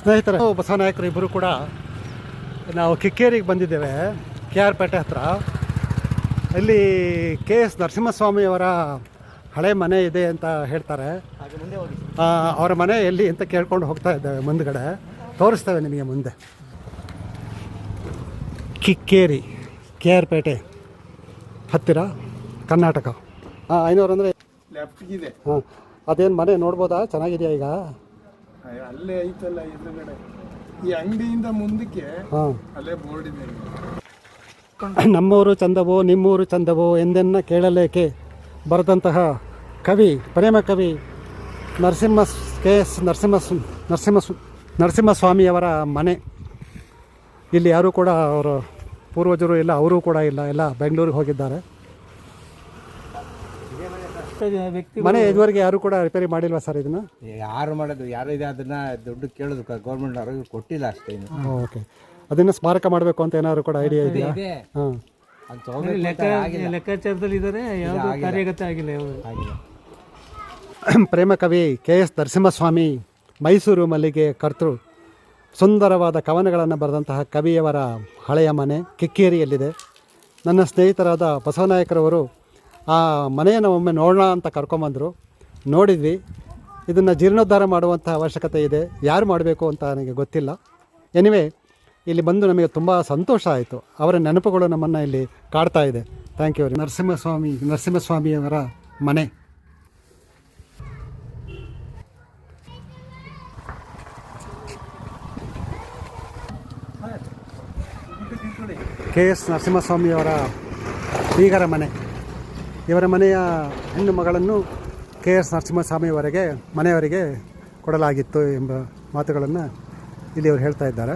ಸ್ನೇಹಿತರೆ, ಬಸವನಾಯಕರು ಇಬ್ಬರು ಕೂಡ ನಾವು ಕಿಕ್ಕೇರಿಗೆ ಬಂದಿದ್ದೇವೆ, KR ಪೇಟೆ ಹತ್ರ. ಇಲ್ಲಿ KS ನರಸಿಂಹಸ್ವಾಮಿಯವರ ಹಳೆ ಮನೆ ಇದೆ ಅಂತ ಹೇಳ್ತಾರೆ. ಅವರ ಮನೆ ಎಲ್ಲಿ ಅಂತ ಕೇಳ್ಕೊಂಡು ಹೋಗ್ತಾ ಇದ್ದೇವೆ. ಮುಂದ್ಗಡೆ ತೋರಿಸ್ತೇವೆ ನಿಮಗೆ ಮುಂದೆ. ಕಿಕ್ಕೇರಿ KR ಪೇಟೆ ಹತ್ತಿರ ಕರ್ನಾಟಕ. 500 ಅಂದರೆ ಲೆಫ್ಟ್ಗಿದೆ. ಹಾಂ, ಅದೇನು ಮನೆ ನೋಡ್ಬೋದಾ? ಚೆನ್ನಾಗಿದೆಯಾ ಈಗ? ಅಲ್ಲೇ ಐತಲ್ಲ ಎದುರುಗಡೆ, ಈ ಅಂಗಡಿಯಿಂದ ಮುಂದಕ್ಕೆ ಹಾಂ, ಅಲ್ಲೇ ಬೋರ್ಡ್ ಇದೆ. ನಮ್ಮೂರು ಚಂದವೋ ನಿಮ್ಮೂರು ಚಂದವೋ ಎಂದೆನ್ನ ಕೇಳಲೇಕೆ ಬರೆದಂತಹ ಕವಿ, ಪ್ರೇಮ ಕವಿ KS ನರಸಿಂಹಸ್ವಾಮಿಯವರ ಮನೆ. ಇಲ್ಲಿ ಯಾರೂ ಕೂಡ ಅವರ ಪೂರ್ವಜರು ಇಲ್ಲ, ಅವರೂ ಕೂಡ ಇಲ್ಲ, ಎಲ್ಲ ಬೆಂಗಳೂರಿಗೆ ಹೋಗಿದ್ದಾರೆ. ಮನೆ ಇದುವರೆಗೆ ಯಾರು ಕೂಡ ರಿಪೇರಿ ಮಾಡಿಲ್ವಾ ಸರ್ ಇದನ್ನು? ಯಾರು ಮಾಡೋದು, ಯಾರು ಇದೆ ಅದನ್ನ ದುಡ್ಡು ಕೇಳೋದು ಗೌರ್ಮೆಂಟ್ ಅವ್ರಿಗೆ ಕೊಟ್ಟಿಲ್ಲ ಅಷ್ಟೇ. ಓಕೆ, ಅದನ್ನು ಸ್ಮಾರಕ ಮಾಡಬೇಕು ಅಂತ ಏನಾದ್ರು ಕೂಡ ಐಡಿಯಾ ಇದೆಯಾ? ಹಾಂ, ಲೆಕ್ಕಾಚಾರದಲ್ಲಿ ಇದ್ದಾರೆ, ಯಾವುದು ಕಾರ್ಯಗತ ಆಗಿಲ್ಲ. ಪ್ರೇಮ ಕವಿ KS ನರಸಿಂಹಸ್ವಾಮಿ ಮೈಸೂರು ಮಲ್ಲಿಗೆ ಕರ್ತೃ ಸುಂದರವಾದ ಕವನಗಳನ್ನು ಬರೆದಂತಹ ಕವಿಯವರ ಹಳೆಯ ಮನೆ ಕಿಕ್ಕೇರಿಯಲ್ಲಿದೆ. ನನ್ನ ಸ್ನೇಹಿತರಾದ ಬಸವನಾಯಕರವರು ಆ ಮನೆಯನ್ನು ಒಮ್ಮೆ ನೋಡೋಣ ಅಂತ ಕರ್ಕೊಂಬಂದರು. ನೋಡಿದ್ವಿ. ಇದನ್ನು ಜೀರ್ಣೋದ್ಧಾರ ಮಾಡುವಂಥ ಅವಶ್ಯಕತೆ ಇದೆ. ಯಾರು ಮಾಡಬೇಕು ಅಂತ ನನಗೆ ಗೊತ್ತಿಲ್ಲ. ಎನಿವೆ, ಇಲ್ಲಿ ಬಂದು ನಮಗೆ ತುಂಬ ಸಂತೋಷ ಆಯಿತು. ಅವರ ನೆನಪುಗಳು ನಮ್ಮನ್ನು ಇಲ್ಲಿ ಕಾಡ್ತಾ ಇದೆ. Thank you. ನರಸಿಂಹಸ್ವಾಮಿಯವರ ಮನೆ. KS ನರಸಿಂಹಸ್ವಾಮಿಯವರ ಬೀಗರ ಮನೆ. ಇವರ ಮನೆಯ ಹೆಣ್ಣು ಮಗಳನ್ನು KS ನರಸಿಂಹಸ್ವಾಮಿಯವರಿಗೆ ಮನೆಯವರಿಗೆ ಕೊಡಲಾಗಿತ್ತು ಎಂಬ ಮಾತುಗಳನ್ನು ಇಲ್ಲಿ ಅವರು ಹೇಳ್ತಾ ಇದ್ದಾರೆ.